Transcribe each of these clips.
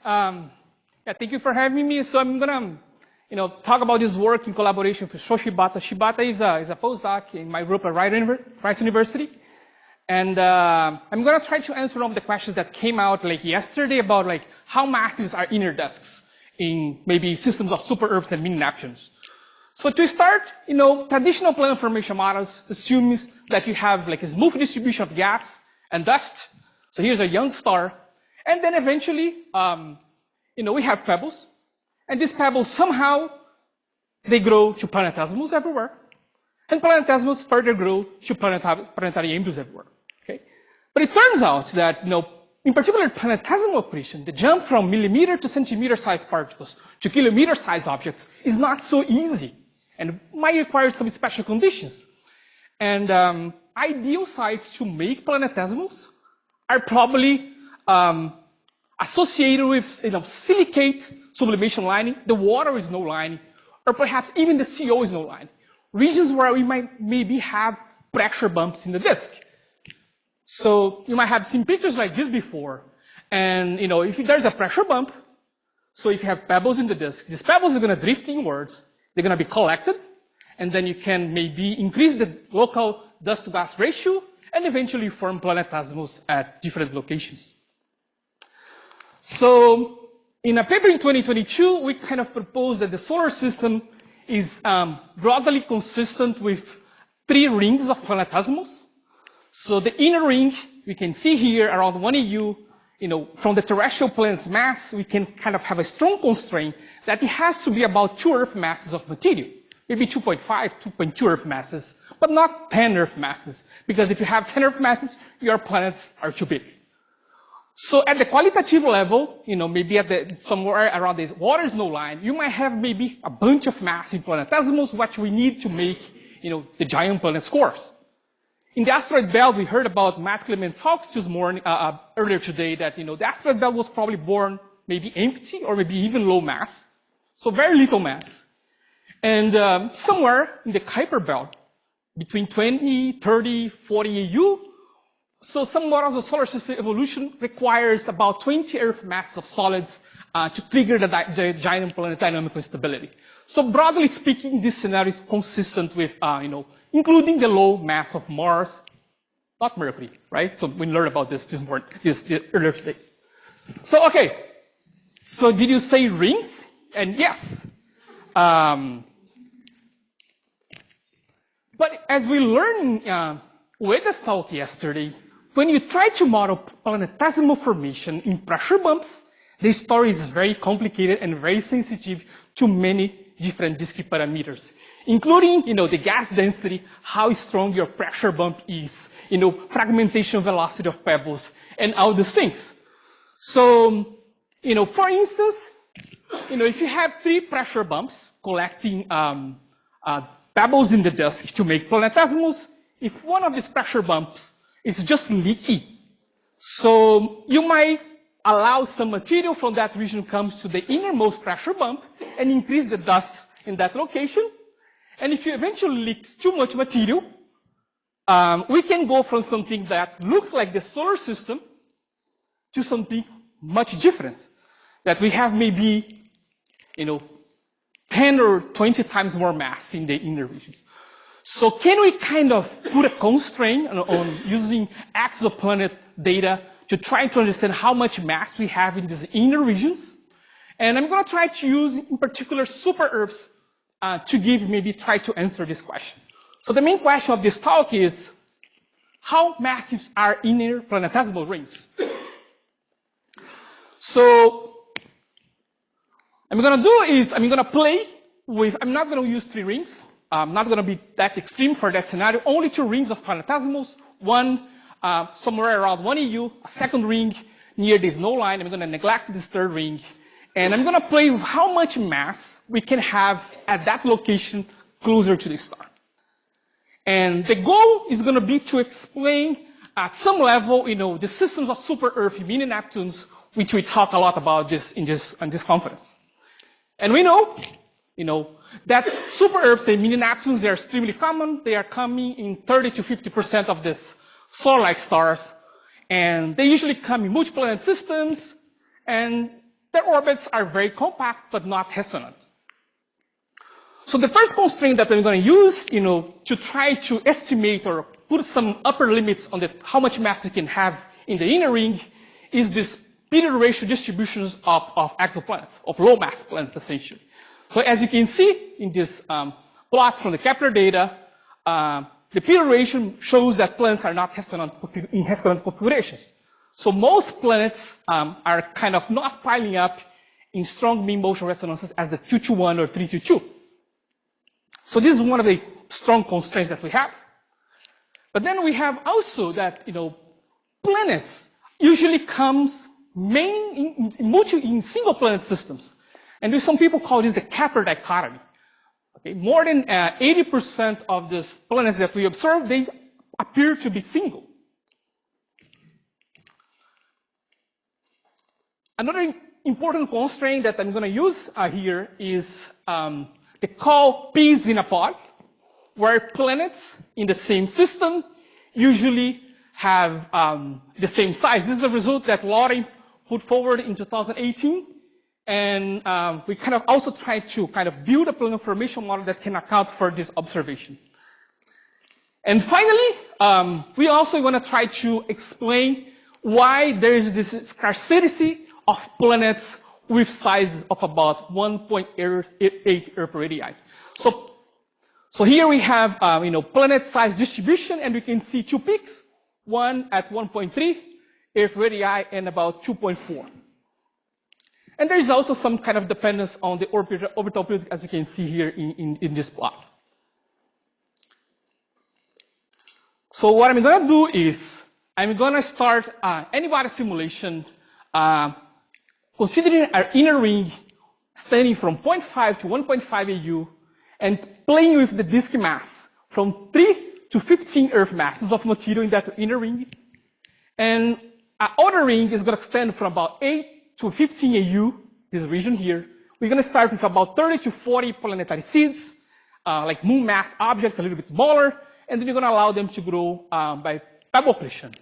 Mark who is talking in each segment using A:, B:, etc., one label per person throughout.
A: Thank you for having me. So I'm gonna, talk about this work in collaboration with Shibata. Shibata is a postdoc in my group at Rice University. And I'm gonna try to answer one of the questions that came out like yesterday about like how massive are inner disks in maybe systems of super Earths and mini-Neptunes. So to start, traditional planet formation models assume that you have like a smooth distribution of gas and dust. So here's a young star. And then eventually, we have pebbles. And these pebbles somehow, they grow to planetesimals everywhere. And planetesimals further grow to planetary embryos everywhere. Okay? But it turns out that, in particular planetesimal accretion, the jump from millimeter to centimeter sized particles to kilometer sized objects is not so easy and might require some special conditions. And ideal sites to make planetesimals are probably associated with silicate sublimation lining, the water is no lining, or perhaps even the CO is no lining. Regions where we might maybe have pressure bumps in the disk. So you might have seen pictures like this before. And if there's a pressure bump, so if you have pebbles in the disk, these pebbles are going to drift inwards, they're going to be collected, and then you can maybe increase the local dust to gas ratio and eventually form planetesimals at different locations. So in a paper in 2022, we kind of proposed that the solar system is broadly consistent with 3 rings of planetesimals. So the inner ring, we can see here around 1 AU, from the terrestrial planet's mass, we can kind of have a strong constraint that it has to be about 2 Earth masses of material. Maybe 2.5, 2.2 Earth masses, but not 10 Earth masses. Because if you have 10 Earth masses, your planets are too big. So at the qualitative level, maybe at somewhere around this water is no line, you might have maybe a bunch of massive planetesimals, what we need to make, the giant planet scores. In the asteroid belt, we heard about Matt Clement's talks this morning, earlier today, that the asteroid belt was probably born maybe empty or maybe even low mass, so very little mass. And somewhere in the Kuiper belt, between 20, 30, 40 AU, so some models of solar system evolution requires about 20 Earth masses of solids to trigger the giant planet dynamical stability. So broadly speaking, this scenario is consistent with, including the low mass of Mars, not Mercury, right? So we learned about this morning, earlier today. So, okay. So did you say rings? And yes. But as we learned with this talk yesterday, when you try to model planetesimal formation in pressure bumps, the story is very complicated and very sensitive to many different discrete parameters, including, the gas density, how strong your pressure bump is, fragmentation velocity of pebbles, and all these things. So, for instance, if you have 3 pressure bumps collecting pebbles in the disk to make planetesimals, if one of these pressure bumps is just leaky, so you might allow some material from that region comes to the innermost pressure bump and increase the dust in that location. And if you eventually leak too much material, we can go from something that looks like the solar system to something much different. That we have maybe, 10 or 20 times more mass in the inner regions. So can we kind of put a constraint on using exoplanet data to try to understand how much mass we have in these inner regions? And I'm going to try to use, in particular, super Earths to try to answer this question. So the main question of this talk is, how massive are inner planetesimal rings? So I'm going to do is, I'm going to play with, I'm not going to use 3 rings. I'm not going to be that extreme for that scenario. Only 2 rings of planetesimals. One somewhere around 1 AU, a second ring near this no line. I'm going to neglect this 3rd ring. And I'm going to play with how much mass we can have at that location closer to the star. And the goal is going to be to explain at some level, the systems of super Earth, mini-Neptunes, which we talk a lot about this in this conference. And we know, that super Earths and mini-Neptunes, they are extremely common. They are coming in 30 to 50% of these solar-like stars. And they usually come in multi-planet systems. And their orbits are very compact but not resonant. So the first constraint that I'm going to use, to try to estimate or put some upper limits on how much mass we can have in the inner ring, is this period ratio distributions of exoplanets, of low mass planets essentially. So as you can see in this plot from the Kepler data, the period ratio shows that planets are not in resonant configurations. So most planets are kind of not piling up in strong mean motion resonances as the 221 or 322. So this is one of the strong constraints that we have. But then we have also that, planets usually comes in single planet systems. And some people call this the Kepler dichotomy. Okay, more than 80% of these planets that we observe, they appear to be single. Another important constraint that I'm going to use here is they call peas in a pod, where planets in the same system usually have the same size. This is a result that Laurie put forward in 2018. And we kind of also tried to build a planar formation model that can account for this observation. And finally, we also want to try to explain why there is this scarcity of planets with sizes of about 1.8 Earth radii. So here we have planet size distribution, and we can see two peaks, one at 1.3 Earth radii and about 2.4. And there is also some kind of dependence on the orbital period, as you can see here in this plot. So what I'm going to do is I'm going to start any-body simulation considering our inner ring standing from 0.5 to 1.5 AU and playing with the disk mass from 3 to 15 Earth masses of material in that inner ring. And our outer ring is going to extend from about 8 to 15 AU, this region here. We're going to start with about 30 to 40 planetary seeds, like moon mass objects, a little bit smaller, and then you're going to allow them to grow by pebble accretion.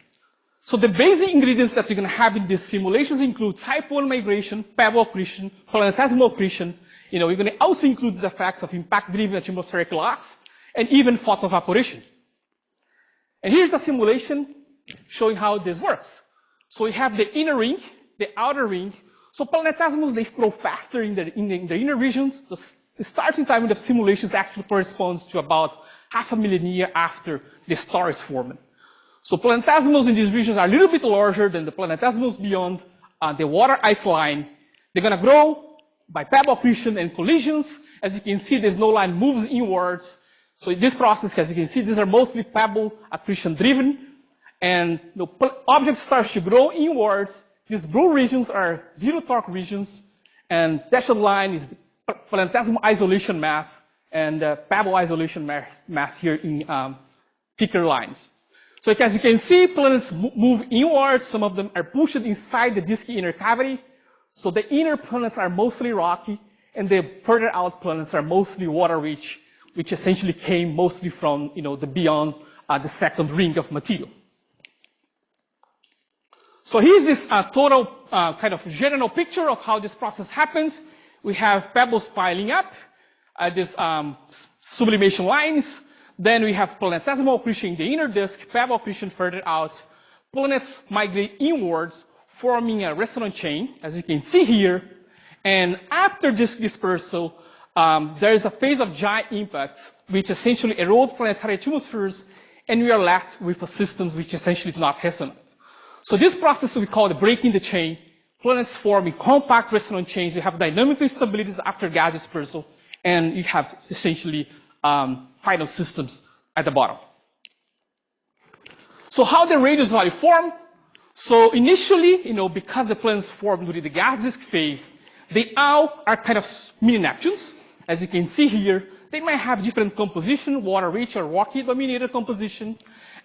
A: So the basic ingredients that you're going to have in these simulations include type 1 migration, pebble accretion, planetesimal accretion. You're going to also include the effects of impact-driven atmospheric loss, and even photoevaporation. And here's a simulation showing how this works. So we have the inner ring, the outer ring. So planetesimals, they grow faster in the inner regions. The starting time of the simulations actually corresponds to about 500,000 years after the star is formed. So planetesimals in these regions are a little bit larger than the planetesimals beyond the water ice line. They're going to grow by pebble accretion and collisions. As you can see, the snow line moves inwards. So in this process, as you can see, these are mostly pebble accretion driven. And the object starts to grow inwards. These blue regions are zero torque regions. And dashed line is the planetesimal isolation mass and pebble isolation mass here in thicker lines. So as you can see, planets move inwards. Some of them are pushed inside the disk inner cavity. So the inner planets are mostly rocky, and the further out planets are mostly water-rich, which essentially came mostly from the beyond the second ring of material. So here's this total kind of general picture of how this process happens. We have pebbles piling up, these sublimation lines. Then we have planetesimal accretion in the inner disk, pebble accretion further out. Planets migrate inwards, forming a resonant chain, as you can see here. And after this dispersal, there is a phase of giant impacts, which essentially erode planetary atmospheres, and we are left with a system which essentially is not resonant. So this process we call the breaking the chain. Planets forming compact resonant chains. You have dynamic instabilities after gas dispersal, and you have essentially final systems at the bottom. So how the radius valley form? So initially, because the planets formed during the gas disk phase, they all are kind of mini-Neptunes. As you can see here, they might have different composition, water-rich or rocky-dominated composition.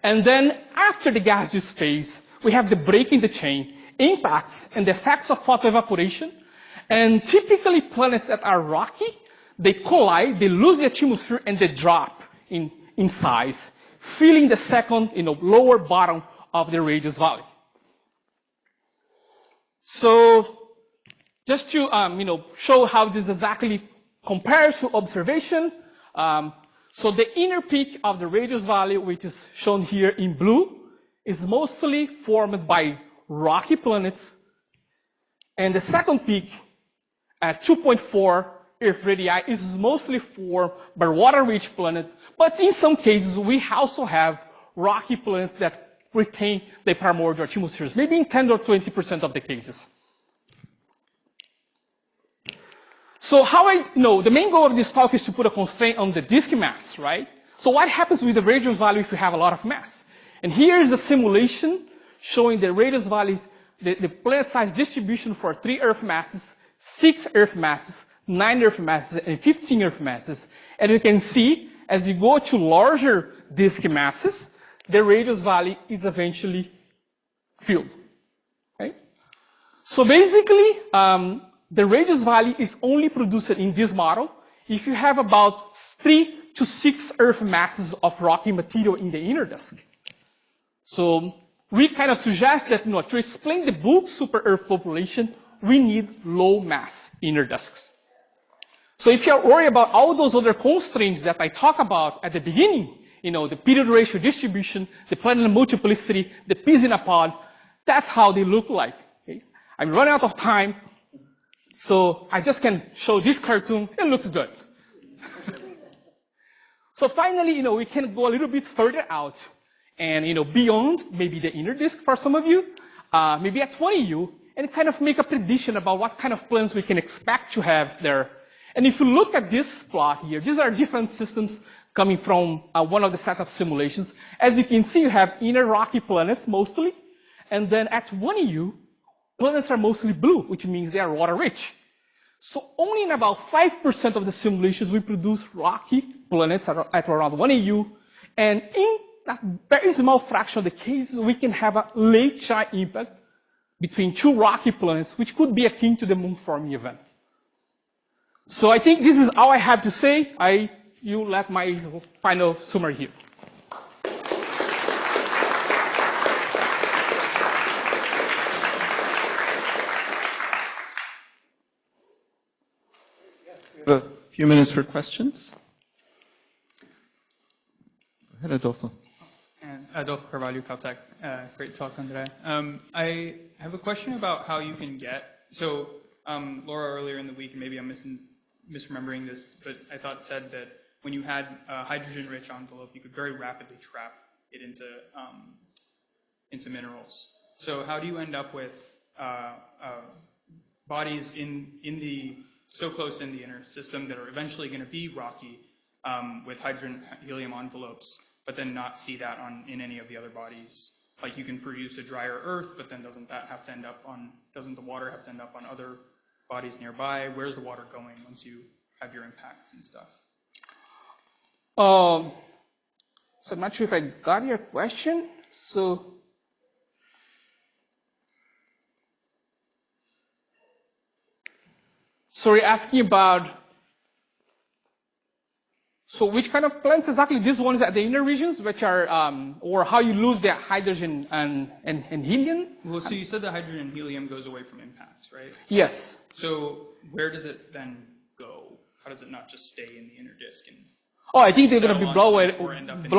A: And then after the gas disk phase, we have the breaking the chain, impacts, and the effects of photoevaporation. And typically planets that are rocky, they collide, they lose the atmosphere, and they drop in size, filling the second, lower bottom of the radius valley. So just to show how this exactly compares to observation. So the inner peak of the radius value, which is shown here in blue, is mostly formed by rocky planets. And the second peak at 2.4 Earth radii is mostly formed by water-rich planets. But in some cases, we also have rocky planets that retain their primordial atmospheres, maybe in 10 or 20% of the cases. So how I know, the main goal of this talk is to put a constraint on the disk mass, right? So what happens with the radius value if you have a lot of mass? And here is a simulation showing the radius values, the planet size distribution for 3 Earth masses, 6 Earth masses, 9 Earth masses, and 15 Earth masses. And you can see, as you go to larger disk masses, the radius value is eventually filled. Okay? So basically, the radius value is only produced in this model if you have about 3 to 6 Earth masses of rocky material in the inner disk. So we kind of suggest that to explain the bulk super-Earth population, we need low mass inner disks. So if you're worried about all those other constraints that I talked about at the beginning, the period ratio distribution, the planet multiplicity, the peas in a pod, that's how they look like. Okay? I'm running out of time. So I just can show this cartoon. It looks good. So finally, we can go a little bit further out and, beyond maybe the inner disk for some of you, maybe at 20U, and kind of make a prediction about what kind of planets we can expect to have there. And if you look at this plot here, these are different systems coming from one of the set of simulations. As you can see, you have inner rocky planets mostly, and then at 1U, planets are mostly blue, which means they are water-rich. So only in about 5% of the simulations we produce rocky planets at around 1AU, and in a very small fraction of the cases, we can have a late giant impact between 2 rocky planets, which could be akin to the moon forming event. So I think this is all I have to say. You let my final summary here.
B: We have a few minutes for questions. Go ahead, Adolfo.
C: And Adolfo Carvalho, Caltech. Great talk, Andre. I have a question about how you can get, so Laura earlier in the week, and maybe I'm misremembering this, but I thought said that when you had a hydrogen-rich envelope, you could very rapidly trap it into minerals. So how do you end up with bodies so close in the inner system that are eventually going to be rocky with hydrogen-helium envelopes, but then not see that in any of the other bodies? Like you can produce a drier Earth, but then doesn't the water have to end up on other bodies nearby? Where's the water going once you have your impacts and stuff?
A: So I'm not sure if I got your question. So you're asking about, so which kind of planets exactly? These ones at the inner regions, which are, or how you lose the hydrogen and helium?
C: Well, so you said the hydrogen and helium goes away from impacts, right?
A: Yes.
C: So where does it then go? How does it not just stay in the inner disk?
A: Oh, I think they're going to be blow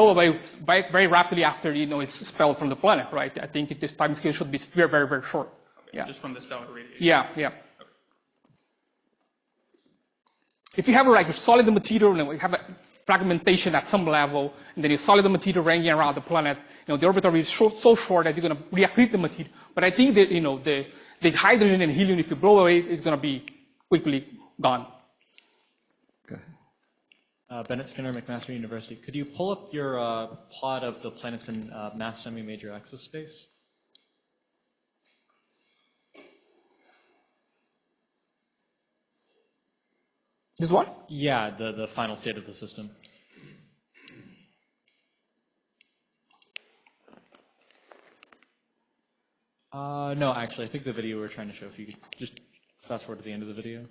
A: away very rapidly after it's expelled from the planet, right? I think this time scale should be very, very, very short.
C: Okay, yeah. Just from the stellar radiation.
A: Yeah, yeah. Okay. If you have like a solid material and we have a fragmentation at some level, and then you solid material ranging around the planet, the orbital is so short that you're going to reaccrete the material. But I think that the hydrogen and helium, if you blow away, is going to be quickly gone.
D: Bennett Skinner, McMaster University. Could you pull up your plot of the planets in mass semi-major exospace?
A: This one?
D: Yeah, the final state of the system. No, actually, I think the video we were trying to show, if you could just fast forward to the end of the video.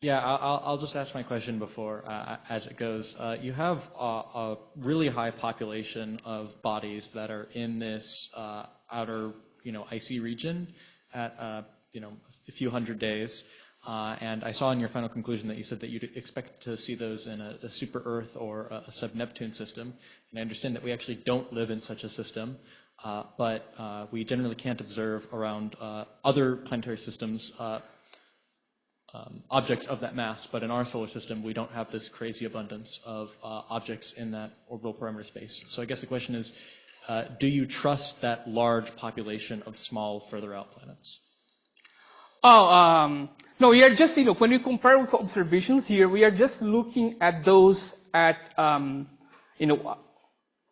D: Yeah, I'll just ask my question before, as it goes. You have a really high population of bodies that are in this outer, icy region at, a few hundred days. And I saw in your final conclusion that you said that you'd expect to see those in a super Earth or a sub-Neptune system. And I understand that we actually don't live in such a system, but we generally can't observe around other planetary systems objects of that mass, but in our solar system, we don't have this crazy abundance of objects in that orbital parameter space. So I guess the question is, do you trust that large population of small, further out planets?
A: No, we are just, when we compare with observations here, we are just looking at those at,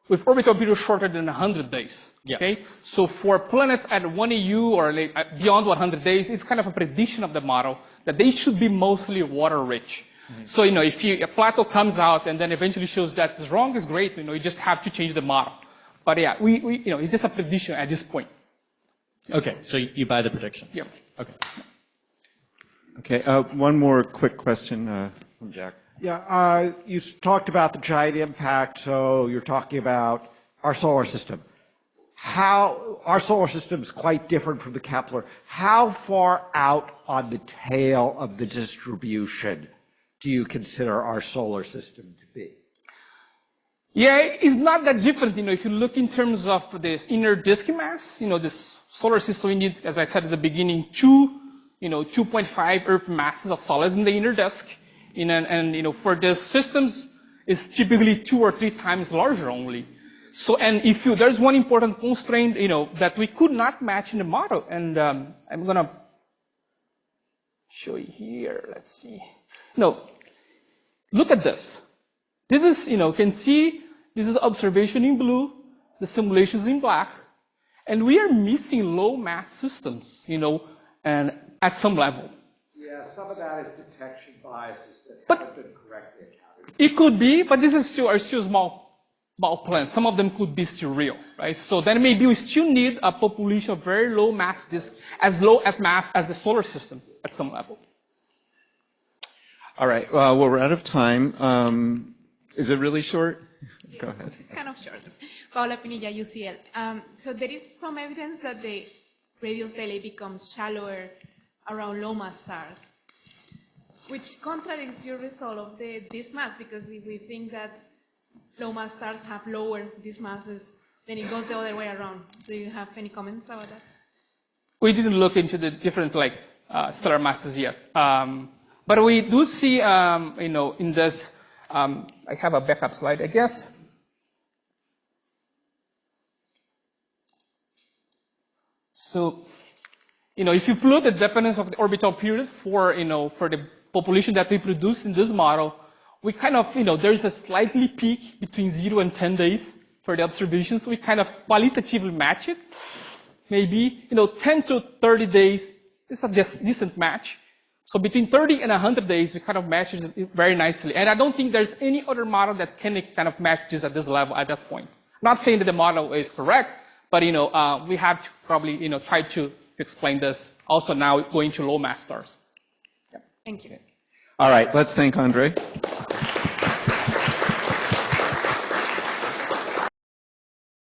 A: with orbital period shorter than 100 days.
D: Yeah.
A: Okay? So for planets at 1 AU or beyond 100 days, it's kind of a prediction of the model that they should be mostly water rich. Mm-hmm. So, if a plateau comes out and then eventually shows that it's wrong, it's great. You just have to change the model. But yeah, it's just a prediction at this point.
D: Okay, so you buy the prediction?
A: Yeah.
D: Okay.
B: Okay, one more quick question from Jack.
E: Yeah, you talked about the giant impact, so you're talking about our solar system. How our solar system is quite different from the Kepler. How far out on the tail of the distribution do you consider our solar system to be?
A: Yeah, it's not that different. If you look in terms of this inner disk mass, this solar system, we need, as I said at the beginning, 2.5 Earth masses of solids in the inner disk. And for the systems, it's typically 2 or 3 times larger only. So, and there's one important constraint, that we could not match in the model. And I'm gonna show you here. Let's see. No, look at this. This is, you can see, this is observation in blue, the simulations in black, and we are missing low mass systems, and at some level.
E: Yeah, some of that is detection biases that haven't been correctly accounted.
A: It could be, but this is still small planets. Some of them could be still real, right? So then maybe we still need a population of very low mass disk, as low as mass as the solar system at some level.
B: All right, well, we're out of time. Is it really short? Go ahead.
F: It's kind of short. Paula Pinilla, UCL. So there is some evidence that the radius valley becomes shallower around low mass stars, which contradicts your result of this mass, because if we think that low mass stars have lower these masses, then it goes the other way around. Do you have any comments about that?
A: We didn't look into the different stellar masses yet, but we do see in this. I have a backup slide, I guess. So, if you plot the dependence of the orbital period for the population that we produce in this model, we kind of, there's a slightly peak between 0 and 10 days for the observations. We kind of qualitatively match it. Maybe, 10 to 30 days is a decent match. So between 30 and 100 days, we kind of match it very nicely. And I don't think there's any other model that can kind of match this at this level at that point. Not saying that the model is correct, but, we have to probably, try to explain this. Also now going to low mass stars. Yeah.
F: Thank you.
B: All right, let's thank Andre.